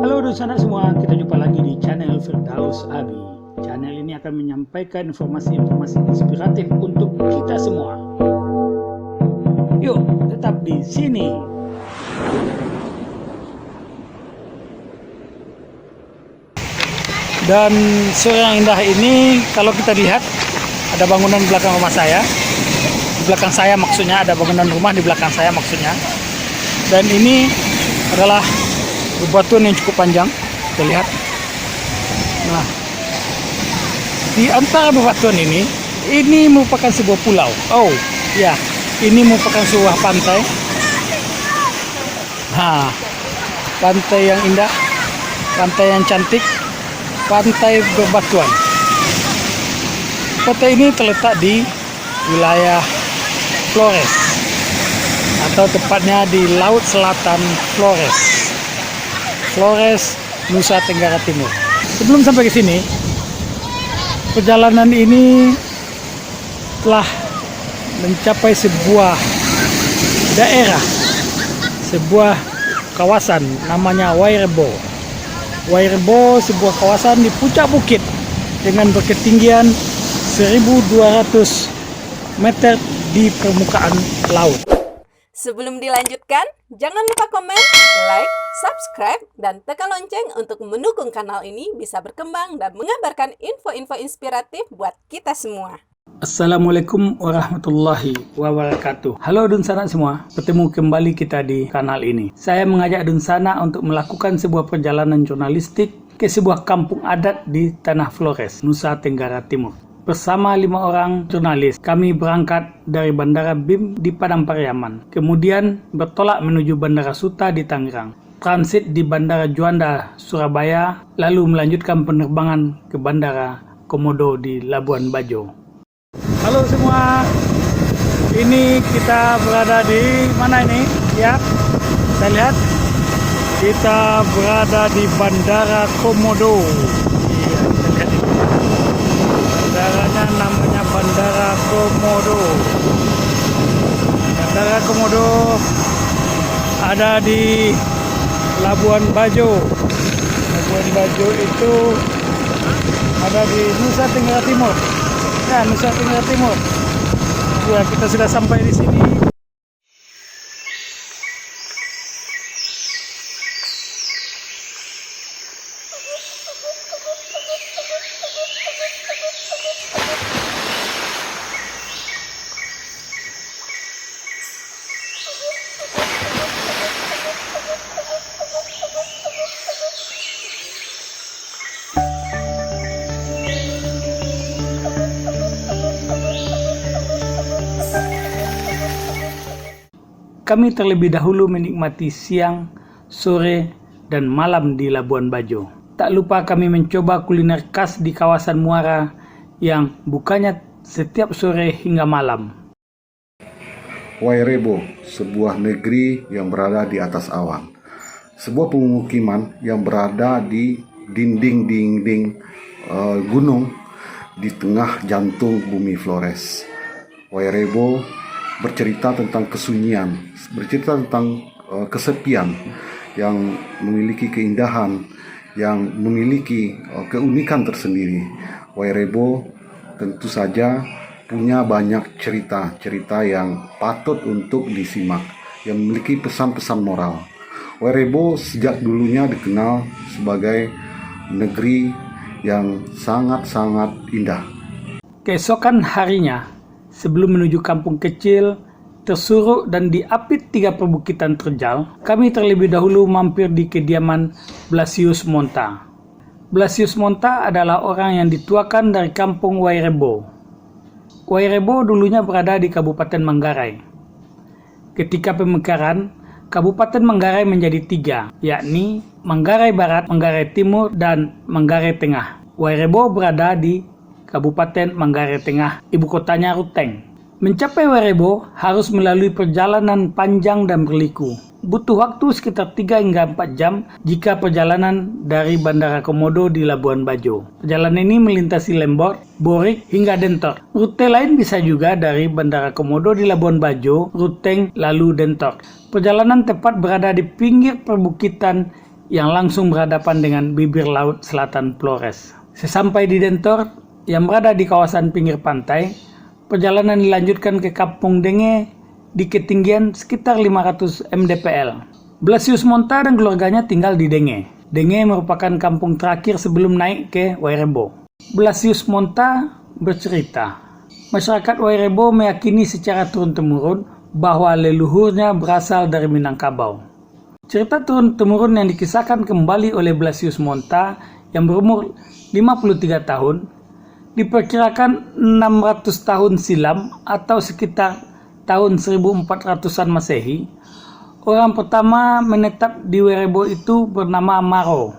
Halo sanak semua, kita jumpa lagi di channel Firdaus Abi. Channel ini akan menyampaikan informasi-informasi inspiratif untuk kita semua. Yuk, tetap di sini. Dan sore yang indah ini, kalau kita lihat ada bangunan di belakang rumah saya. Di belakang saya maksudnya, ada bangunan rumah di belakang saya maksudnya. Dan ini adalah bebatuan yang cukup panjang, kita lihat. Nah, di antara bebatuan ini merupakan sebuah pulau. Oh, ya, ini merupakan sebuah pantai. Nah, pantai yang indah, pantai yang cantik, pantai berbatuan. Pantai ini terletak di wilayah Flores, atau tepatnya di Laut Selatan Flores, Nusa Tenggara Timur. Sebelum sampai ke sini, perjalanan ini telah mencapai sebuah daerah, sebuah kawasan namanya Wairebo. Wairebo sebuah kawasan di puncak bukit dengan berketinggian 1.200 meter di permukaan laut. Sebelum dilanjutkan, jangan lupa komen, like, subscribe, dan tekan lonceng untuk mendukung kanal ini bisa berkembang dan mengabarkan info-info inspiratif buat kita semua. Assalamualaikum warahmatullahi wabarakatuh. Halo Dunsana semua, bertemu kembali kita di kanal ini. Saya mengajak Dunsana untuk melakukan sebuah perjalanan jurnalistik ke sebuah kampung adat di Tanah Flores, Nusa Tenggara Timur. Bersama 5 orang jurnalis, kami berangkat dari Bandara BIM di Padang Pariaman. Kemudian bertolak menuju Bandara Suta di Tangerang. Transit di Bandara Juanda, Surabaya, lalu melanjutkan penerbangan ke Bandara Komodo di Labuan Bajo. Halo semua, ini kita berada di mana ini? Ya, kita lihat. Kita berada di Bandara Komodo. Iya, kita lihat ini. Bandaranya namanya Bandara Komodo. Bandara Komodo ada di Labuan Bajo. Labuan Bajo itu ada di Nusa Tenggara Timur. Ya, Nusa Tenggara Timur. Ya, kita sudah sampai di sini. Kami terlebih dahulu menikmati siang, sore, dan malam di Labuan Bajo. Tak lupa kami mencoba kuliner khas di kawasan Muara yang bukanya setiap sore hingga malam. Wairebo, sebuah negeri yang berada di atas awan. Sebuah pemukiman yang berada di dinding-dinding gunung di tengah jantung bumi Flores. Wairebo bercerita tentang kesunyian, bercerita tentang kesepian yang memiliki keindahan, yang memiliki keunikan tersendiri. Wairebo tentu saja punya banyak cerita-cerita yang patut untuk disimak, yang memiliki pesan-pesan moral. Wairebo sejak dulunya dikenal sebagai negeri yang sangat-sangat indah. Keesokan harinya, sebelum menuju kampung kecil, tersuruk dan diapit 3 perbukitan terjal, kami terlebih dahulu mampir di kediaman Blasius Monta. Blasius Monta adalah orang yang dituakan dari kampung Wairebo. Wairebo dulunya berada di Kabupaten Manggarai. Ketika pemekaran, Kabupaten Manggarai menjadi 3, yakni Manggarai Barat, Manggarai Timur, dan Manggarai Tengah. Wairebo berada di Kabupaten Manggarai Tengah, ibu kotanya Ruteng. Mencapai Wairebo harus melalui perjalanan panjang dan berliku. butuh waktu sekitar 3 hingga 4 jam jika perjalanan dari Bandara Komodo di Labuan Bajo. Perjalanan ini melintasi Lembor, Borik, hingga Dentor. Rute lain bisa juga dari Bandara Komodo di Labuan Bajo, Ruteng, lalu Dentor. Perjalanan tepat berada di pinggir perbukitan yang langsung berhadapan dengan bibir laut selatan Flores. Sesampai di Dentor, yang berada di kawasan pinggir pantai, perjalanan dilanjutkan ke Kampung Denge di ketinggian sekitar 500 mdpl. Blasius Monta dan keluarganya tinggal di Denge. Denge merupakan kampung terakhir sebelum naik ke Wairebo. Blasius Monta bercerita, masyarakat Wairebo meyakini secara turun-temurun bahwa leluhurnya berasal dari Minangkabau. Cerita turun-temurun yang dikisahkan kembali oleh Blasius Monta yang berumur 53 tahun, diperkirakan 600 tahun silam atau sekitar tahun 1400-an Masehi, orang pertama menetap di Wairebo itu bernama Maro.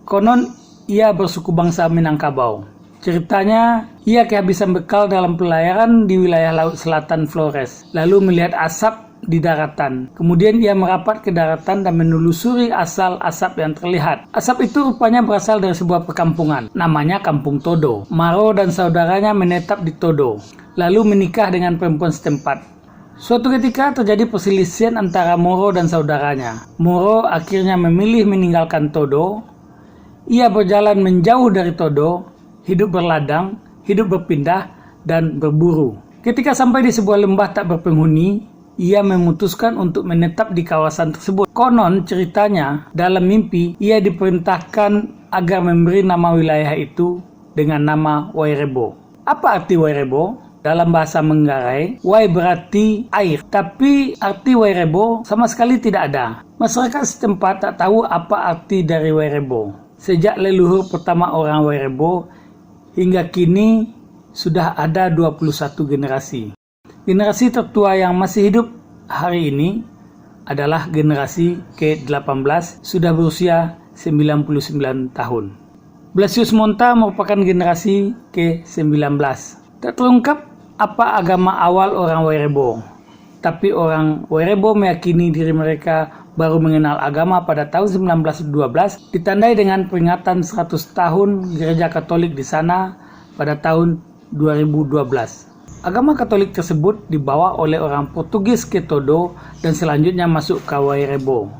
Konon ia bersuku bangsa Minangkabau. Ceritanya, ia kehabisan bekal dalam pelayaran di wilayah Laut Selatan Flores, lalu melihat asap di daratan. Kemudian ia merapat ke daratan dan menelusuri asal asap yang terlihat. Asap itu rupanya berasal dari sebuah perkampungan, namanya Kampung Todo. Maro dan saudaranya menetap di Todo, lalu menikah dengan perempuan setempat. Suatu ketika terjadi perselisihan antara Moro dan saudaranya. Moro akhirnya memilih meninggalkan Todo. Ia berjalan menjauh dari Todo, hidup berladang, hidup berpindah, dan berburu. Ketika sampai di sebuah lembah tak berpenghuni, ia memutuskan untuk menetap di kawasan tersebut. Konon ceritanya, dalam mimpi, ia diperintahkan agar memberi nama wilayah itu dengan nama Wairebo. Apa arti Wairebo? Dalam bahasa Menggarai, Wai berarti air, tapi arti Wairebo sama sekali tidak ada. Masyarakat setempat tak tahu apa arti dari Wairebo. Sejak leluhur pertama orang Wairebo, hingga kini sudah ada 21 generasi. Generasi tertua yang masih hidup hari ini adalah generasi ke-18, sudah berusia 99 tahun. Blasius Monta merupakan generasi ke-19. Tak terungkap apa agama awal orang Wairebo, tapi orang Wairebo meyakini diri mereka baru mengenal agama pada tahun 1912, ditandai dengan peringatan 100 tahun gereja Katolik di sana pada tahun 2012. Agama Katolik tersebut dibawa oleh orang Portugis ke Todo dan selanjutnya masuk ke Wairebo.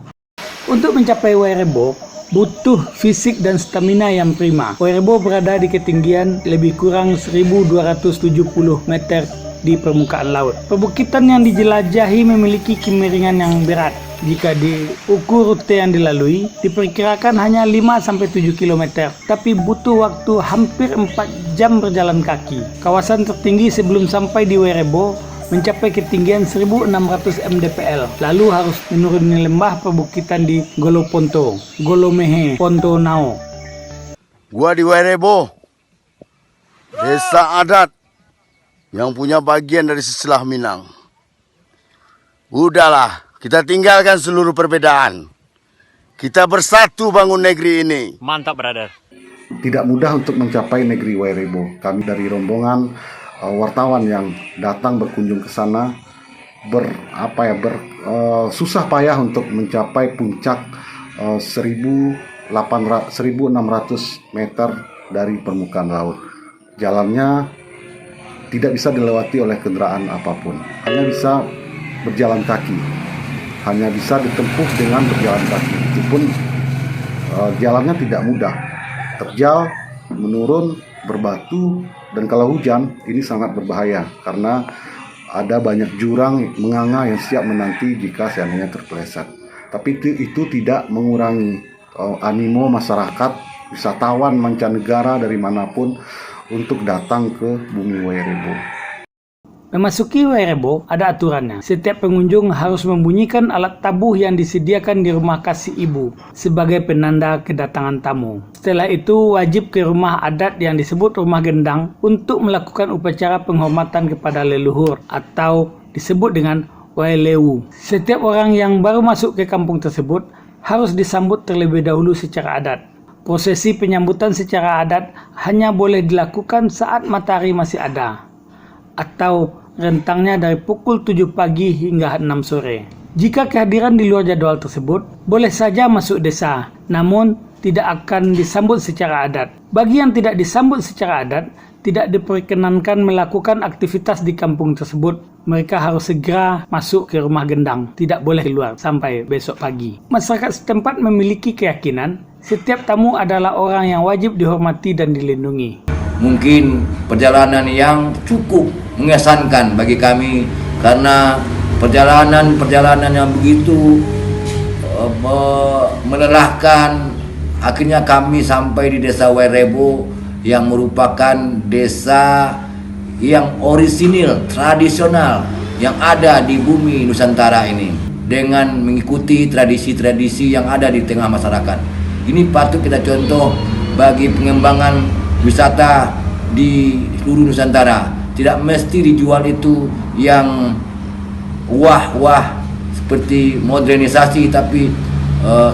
Untuk mencapai Wairebo, butuh fisik dan stamina yang prima. Wairebo berada di ketinggian lebih kurang 1270 meter di permukaan laut. Perbukitan yang dijelajahi memiliki kemiringan yang berat. Jika diukur rute yang dilalui, diperkirakan hanya 5-7 km, tapi butuh waktu hampir 4 jam berjalan kaki. Kawasan tertinggi sebelum sampai di Wairebo mencapai ketinggian 1600 mdpl, lalu harus menuruni lembah perbukitan di Golo Ponto, Golo Mehe, Ponto Nao. Gua di Wairebo, desa adat yang punya bagian dari sebelah Minang. Udahlah, kita tinggalkan seluruh perbedaan. Kita bersatu bangun negeri ini. Mantap, brother. Tidak mudah untuk mencapai negeri Wairebo. Kami dari rombongan wartawan yang datang berkunjung ke sana susah payah untuk mencapai puncak 1.600 meter dari permukaan laut. Jalannya tidak bisa dilewati oleh kendaraan apapun, hanya bisa berjalan kaki, hanya bisa ditempuh dengan berjalan kaki. Itu pun jalannya tidak mudah, terjal, menurun, berbatu, dan kalau hujan ini sangat berbahaya karena ada banyak jurang menganga yang siap menanti jika seandainya terpeleset. Tapi itu tidak mengurangi animo masyarakat, wisatawan mancanegara dari manapun untuk datang ke bumi Wairebo. Memasuki Wairebo ada aturannya. Setiap pengunjung harus membunyikan alat tabuh yang disediakan di rumah kasih ibu sebagai penanda kedatangan tamu. Setelah itu wajib ke rumah adat yang disebut rumah gendang untuk melakukan upacara penghormatan kepada leluhur atau disebut dengan Wailewu. Setiap orang yang baru masuk ke kampung tersebut harus disambut terlebih dahulu secara adat. Prosesi penyambutan secara adat hanya boleh dilakukan saat matahari masih ada, atau rentangnya dari pukul 7 pagi hingga 6 sore. Jika kehadiran di luar jadwal tersebut, boleh saja masuk desa, namun tidak akan disambut secara adat. Bagi yang tidak disambut secara adat, tidak diperkenankan melakukan aktivitas di kampung tersebut. Mereka harus segera masuk ke rumah gendang, tidak boleh keluar sampai besok pagi. Masyarakat setempat memiliki keyakinan setiap tamu adalah orang yang wajib dihormati dan dilindungi. Mungkin perjalanan yang cukup mengesankan bagi kami karena perjalanan yang begitu melelahkan. Akhirnya kami sampai di desa Wairebo yang merupakan desa yang orisinil, tradisional yang ada di bumi Nusantara ini, dengan mengikuti tradisi-tradisi yang ada di tengah masyarakat. Ini patut kita contoh bagi pengembangan wisata di seluruh Nusantara. Tidak mesti dijual itu yang wah-wah seperti modernisasi, tapi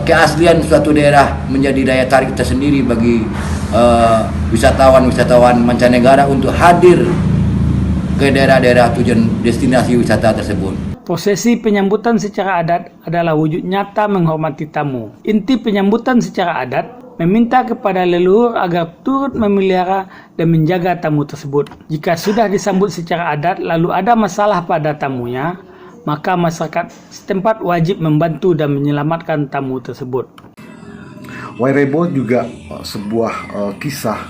keaslian suatu daerah menjadi daya tarik tersendiri bagi wisatawan mancanegara untuk hadir ke daerah-daerah tujuan destinasi wisata tersebut. Prosesi penyambutan secara adat adalah wujud nyata menghormati tamu. Inti penyambutan secara adat meminta kepada leluhur agar turut memelihara dan menjaga tamu tersebut. Jika sudah disambut secara adat lalu ada masalah pada tamunya, maka masyarakat setempat wajib membantu dan menyelamatkan tamu tersebut. Wairebo juga sebuah kisah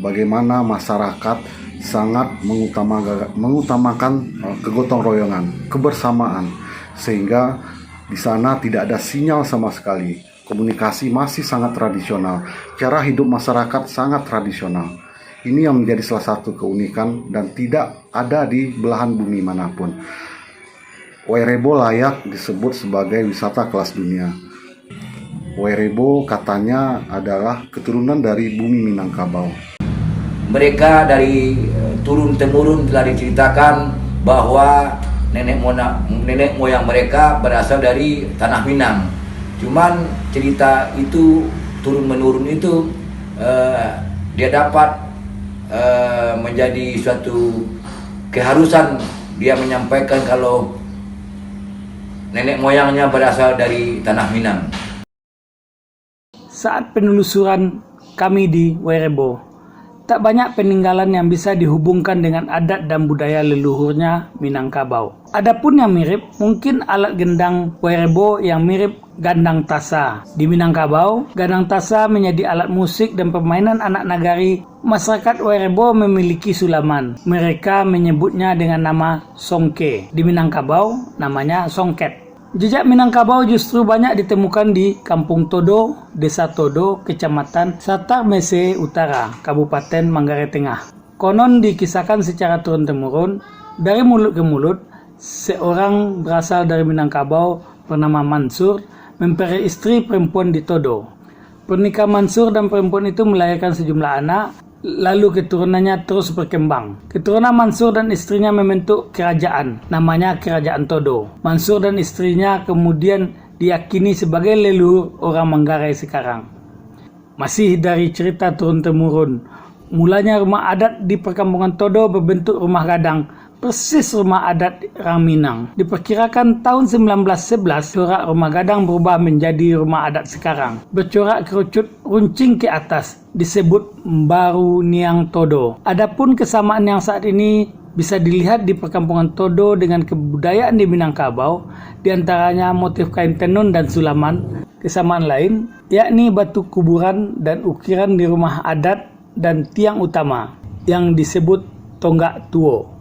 bagaimana masyarakat sangat mengutamakan kegotong royongan, kebersamaan, sehingga di sana tidak ada sinyal sama sekali. Komunikasi masih sangat tradisional, cara hidup masyarakat sangat tradisional. Ini yang menjadi salah satu keunikan dan tidak ada di belahan bumi manapun. Wairebo layak disebut sebagai wisata kelas dunia. Wairebo katanya adalah keturunan dari bumi Minangkabau. Mereka dari turun-temurun telah diceritakan bahwa nenek moyang mereka berasal dari tanah Minang. Cuman cerita itu turun-menurun itu dia dapat menjadi suatu keharusan dia menyampaikan kalau nenek moyangnya berasal dari tanah Minang. Saat penelusuran kami di Wairebo, tak banyak peninggalan yang bisa dihubungkan dengan adat dan budaya leluhurnya Minangkabau. Adapun yang mirip, mungkin alat gendang Wairebo yang mirip gandang tasa. Di Minangkabau, gandang tasa menjadi alat musik dan permainan anak nagari. Masyarakat Wairebo memiliki sulaman. Mereka menyebutnya dengan nama songke. Di Minangkabau, namanya songket. Jejak Minangkabau justru banyak ditemukan di Kampung Todo, Desa Todo, Kecamatan Satarmese Utara, Kabupaten Manggarai Tengah. Konon dikisahkan secara turun-temurun, dari mulut ke mulut, seorang berasal dari Minangkabau bernama Mansur mempelai istri perempuan di Todo. Pernikahan Mansur dan perempuan itu melahirkan sejumlah anak, lalu keturunannya terus berkembang. Keturunan Mansur dan istrinya membentuk kerajaan, namanya Kerajaan Todo. Mansur dan istrinya kemudian diyakini sebagai leluhur orang Manggarai sekarang. Masih dari cerita turun-temurun, mulanya rumah adat di perkampungan Todo berbentuk rumah gadang, persis rumah adat orang Minang. Diperkirakan tahun 1911, corak rumah gadang berubah menjadi rumah adat sekarang. Bercorak kerucut runcing ke atas, disebut Mbaru Niang Todo. Adapun kesamaan yang saat ini bisa dilihat di perkampungan Todo dengan kebudayaan di Minangkabau, diantaranya motif kain tenun dan sulaman. Kesamaan lain, yakni batu kuburan dan ukiran di rumah adat dan tiang utama, yang disebut Tonggak Tuo.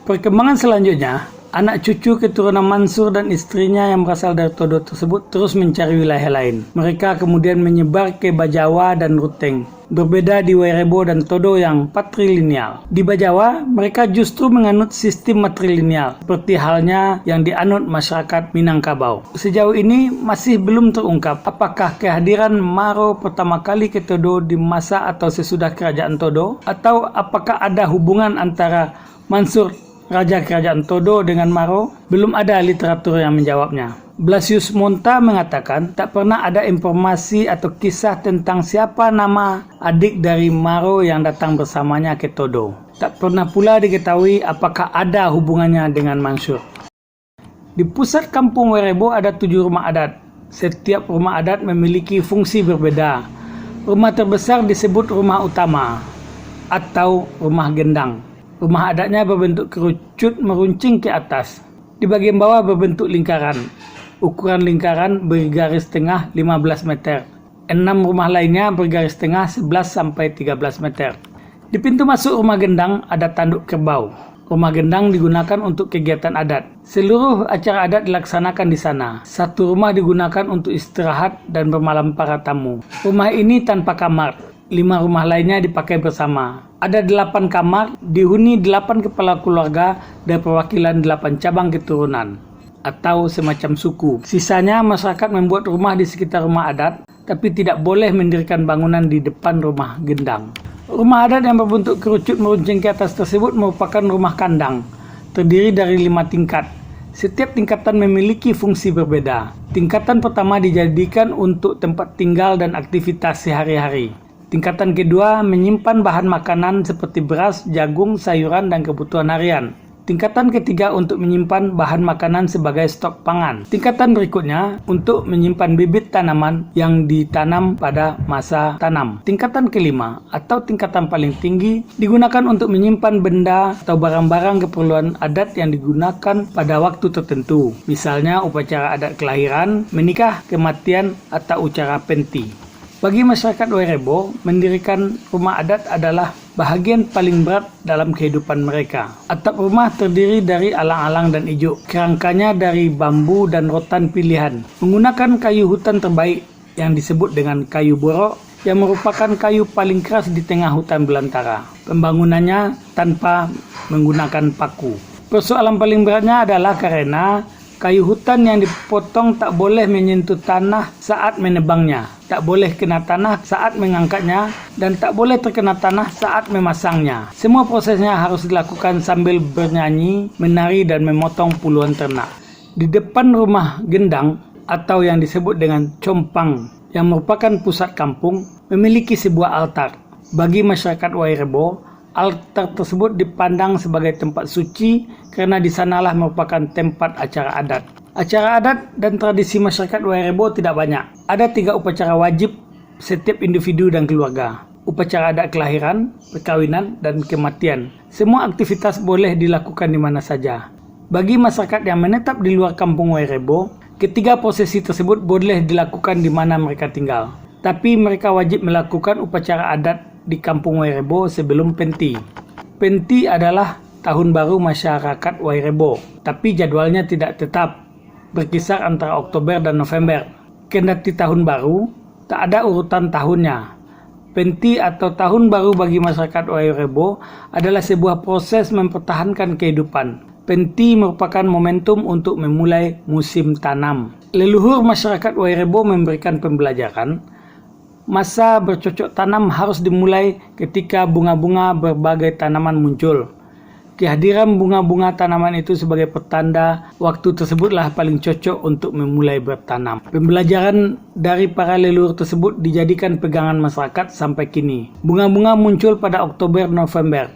Perkembangan selanjutnya, anak cucu keturunan Mansur dan istrinya yang berasal dari Todo tersebut terus mencari wilayah lain. Mereka kemudian menyebar ke Bajawa dan Ruteng. Berbeda di Wairebo dan Todo yang patrilineal. Di Bajawa, mereka justru menganut sistem matrilineal, seperti halnya yang dianut masyarakat Minangkabau. Sejauh ini masih belum terungkap apakah kehadiran Maro pertama kali ke Todo di masa atau sesudah Kerajaan Todo, atau apakah ada hubungan antara Mansur Raja Kerajaan Todo dengan Maro. Belum ada literatur yang menjawabnya. Blasius Monta mengatakan tak pernah ada informasi atau kisah tentang siapa nama adik dari Maro yang datang bersamanya ke Todo. Tak pernah pula diketahui apakah ada hubungannya dengan Mansur. Di pusat kampung Wairebo ada 7 rumah adat. Setiap rumah adat memiliki fungsi berbeda. Rumah terbesar disebut rumah utama atau rumah gendang. Rumah adatnya berbentuk kerucut meruncing ke atas. Di bagian bawah berbentuk lingkaran. Ukuran lingkaran bergaris tengah 15 meter. 6 rumah lainnya bergaris tengah 11-13 meter. Di pintu masuk rumah gendang ada tanduk kerbau. Rumah gendang digunakan untuk kegiatan adat. Seluruh acara adat dilaksanakan di sana. Satu rumah digunakan untuk istirahat dan bermalam para tamu. Rumah ini tanpa kamar. 5 rumah lainnya dipakai bersama. Ada 8 kamar, dihuni 8 kepala keluarga dan perwakilan 8 cabang keturunan atau semacam suku. Sisanya masyarakat membuat rumah di sekitar rumah adat, tapi tidak boleh mendirikan bangunan di depan rumah gendang. Rumah adat yang berbentuk kerucut meruncing ke atas tersebut merupakan rumah kandang, terdiri dari 5 tingkat. Setiap tingkatan memiliki fungsi berbeda. Tingkatan pertama dijadikan untuk tempat tinggal dan aktivitas sehari-hari. Tingkatan kedua menyimpan bahan makanan seperti beras, jagung, sayuran, dan kebutuhan harian. Tingkatan ketiga untuk menyimpan bahan makanan sebagai stok pangan. Tingkatan berikutnya untuk menyimpan bibit tanaman yang ditanam pada masa tanam. Tingkatan kelima atau tingkatan paling tinggi digunakan untuk menyimpan benda atau barang-barang keperluan adat yang digunakan pada waktu tertentu. Misalnya upacara adat kelahiran, menikah, kematian, atau upacara penti. Bagi masyarakat Wairebo, mendirikan rumah adat adalah bahagian paling berat dalam kehidupan mereka. Atap rumah terdiri dari alang-alang dan ijuk. Kerangkanya dari bambu dan rotan pilihan. Menggunakan kayu hutan terbaik yang disebut dengan kayu borok yang merupakan kayu paling keras di tengah hutan belantara. Pembangunannya tanpa menggunakan paku. Persoalan paling beratnya adalah karena kayu hutan yang dipotong tak boleh menyentuh tanah saat menebangnya, tak boleh kena tanah saat mengangkatnya, dan tak boleh terkena tanah saat memasangnya. Semua prosesnya harus dilakukan sambil bernyanyi, menari, dan memotong puluhan ternak. Di depan rumah gendang atau yang disebut dengan compang, yang merupakan pusat kampung, memiliki sebuah altar. Bagi masyarakat Wairebo, altar tersebut dipandang sebagai tempat suci karena di sanalah merupakan tempat acara adat. Acara adat dan tradisi masyarakat Wairebo tidak banyak. Ada 3 upacara wajib setiap individu dan keluarga. Upacara adat kelahiran, perkawinan, dan kematian. Semua aktivitas boleh dilakukan di mana saja. Bagi masyarakat yang menetap di luar kampung Wairebo, ketiga prosesi tersebut boleh dilakukan di mana mereka tinggal. Tapi mereka wajib melakukan upacara adat di kampung Wairebo sebelum Penti. Penti adalah tahun baru masyarakat Wairebo, tapi jadwalnya tidak tetap, berkisar antara Oktober dan November. Kendati tahun baru, tak ada urutan tahunnya. Penti atau tahun baru bagi masyarakat Wairebo adalah sebuah proses mempertahankan kehidupan. Penti merupakan momentum untuk memulai musim tanam. Leluhur masyarakat Wairebo memberikan pembelajaran. Masa bercocok tanam harus dimulai ketika bunga-bunga berbagai tanaman muncul. Kehadiran bunga-bunga tanaman itu sebagai pertanda waktu tersebutlah paling cocok untuk memulai bertanam. Pembelajaran dari para leluhur tersebut dijadikan pegangan masyarakat sampai kini. Bunga-bunga muncul pada Oktober-November.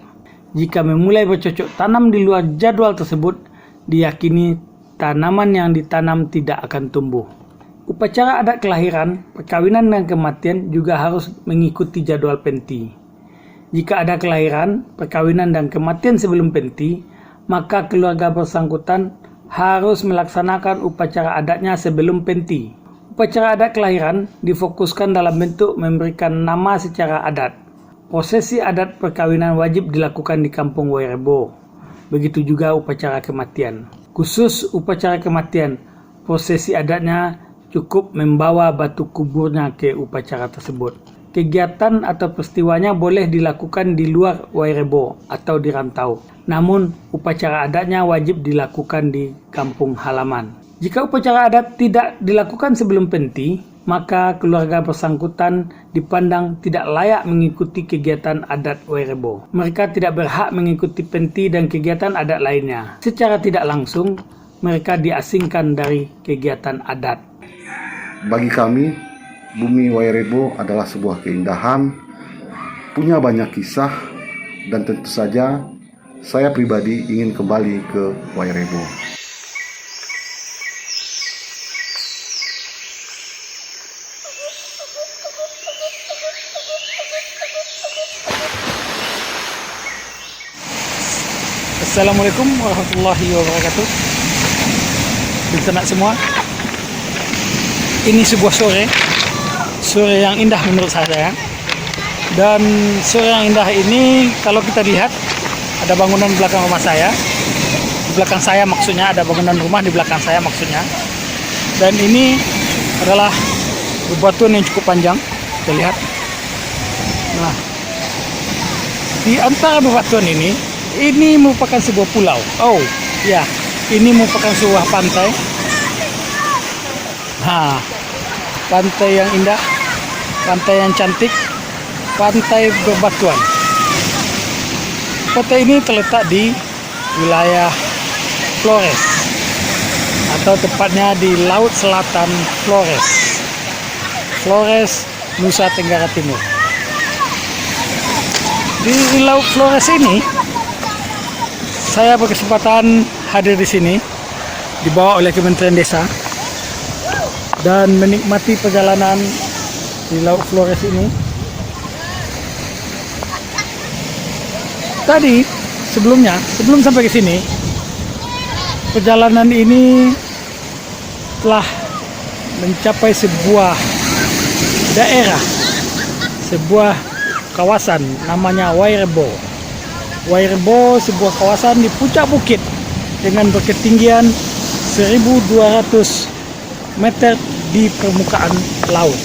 Jika memulai bercocok tanam di luar jadwal tersebut, diyakini tanaman yang ditanam tidak akan tumbuh. Upacara adat kelahiran, perkawinan, dan kematian juga harus mengikuti jadwal Penti. Jika ada kelahiran, perkawinan, dan kematian sebelum Penti, maka keluarga bersangkutan harus melaksanakan upacara adatnya sebelum Penti. Upacara adat kelahiran difokuskan dalam bentuk memberikan nama secara adat. Prosesi adat perkawinan wajib dilakukan di kampung Wairebo. Begitu juga upacara kematian. Khusus upacara kematian, prosesi adatnya cukup membawa batu kuburnya ke upacara tersebut. Kegiatan atau peristiwanya boleh dilakukan di luar Wairebo atau di rantau. Namun, upacara adatnya wajib dilakukan di kampung halaman. Jika upacara adat tidak dilakukan sebelum Penti, maka keluarga bersangkutan dipandang tidak layak mengikuti kegiatan adat Wairebo. Mereka tidak berhak mengikuti Penti dan kegiatan adat lainnya. Secara tidak langsung, mereka diasingkan dari kegiatan adat. Bagi kami, bumi Wairebo adalah sebuah keindahan, punya banyak kisah, dan tentu saja saya pribadi ingin kembali ke Wairebo. Assalamualaikum warahmatullahi wabarakatuh. Teman-teman semua, ini sebuah sore yang indah menurut saya. Dan sore yang indah ini kalau kita lihat ada bangunan belakang rumah saya. Di belakang saya maksudnya ada bangunan rumah di belakang saya maksudnya. Dan ini adalah bebatuan yang cukup panjang, kita lihat. Nah, di antara bebatuan ini merupakan sebuah pulau. Oh, ya, ini merupakan sebuah pantai. Nah, pantai yang indah, pantai yang cantik, pantai berbatuan. Pantai ini terletak di wilayah Flores, atau tepatnya di Laut Selatan Flores, Nusa Tenggara Timur. Di Laut Flores ini, saya berkesempatan hadir di sini, dibawa oleh Kementerian Desa, dan menikmati perjalanan di Laut Flores ini. Tadi, sebelum sampai ke sini, perjalanan ini telah mencapai sebuah daerah, sebuah kawasan namanya Wairebo. Wairebo sebuah kawasan di puncak bukit dengan berketinggian 1.200 meter di permukaan laut.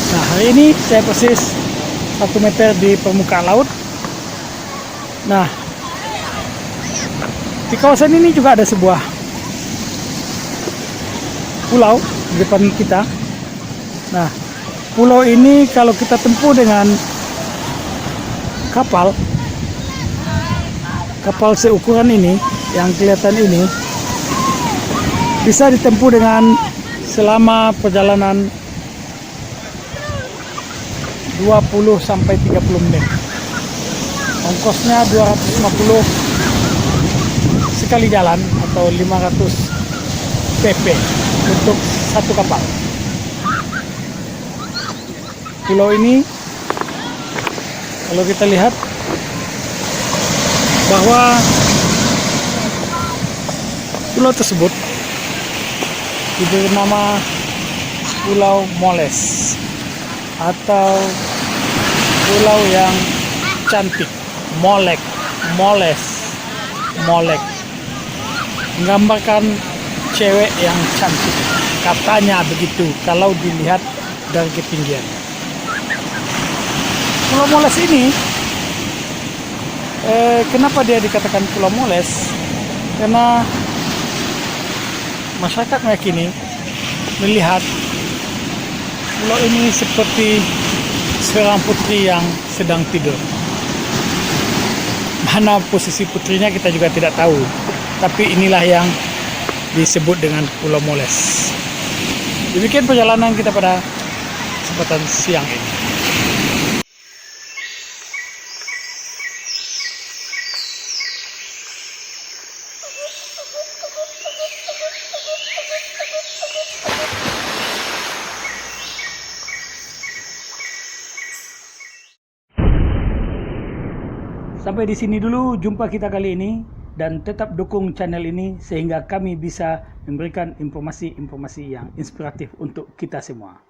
Nah, hari ini saya persis 1 meter di permukaan laut. Nah, di kawasan ini juga ada sebuah pulau di depan kita. Nah, pulau ini kalau kita tempuh dengan kapal seukuran ini, yang kelihatan ini, bisa ditempuh dengan selama perjalanan 20-30 menit. Ongkosnya 250 sekali jalan atau 500 pp untuk satu kapal. Pulau ini kalau kita lihat bahwa pulau tersebut diberi nama Pulau Moles atau pulau yang cantik. Moles, menggambarkan cewek yang cantik, katanya begitu kalau dilihat dari ketinggian. Pulau Moles ini kenapa dia dikatakan Pulau Moles? Karena masyarakat meyakini, melihat pulau ini seperti seorang putri yang sedang tidur. Mana posisi putrinya kita juga tidak tahu, tapi inilah yang disebut dengan Pulau Moles. Demikian perjalanan kita pada kesempatan siang ini. Sampai di sini dulu jumpa kita kali ini, dan tetap dukung channel ini sehingga kami bisa memberikan informasi-informasi yang inspiratif untuk kita semua.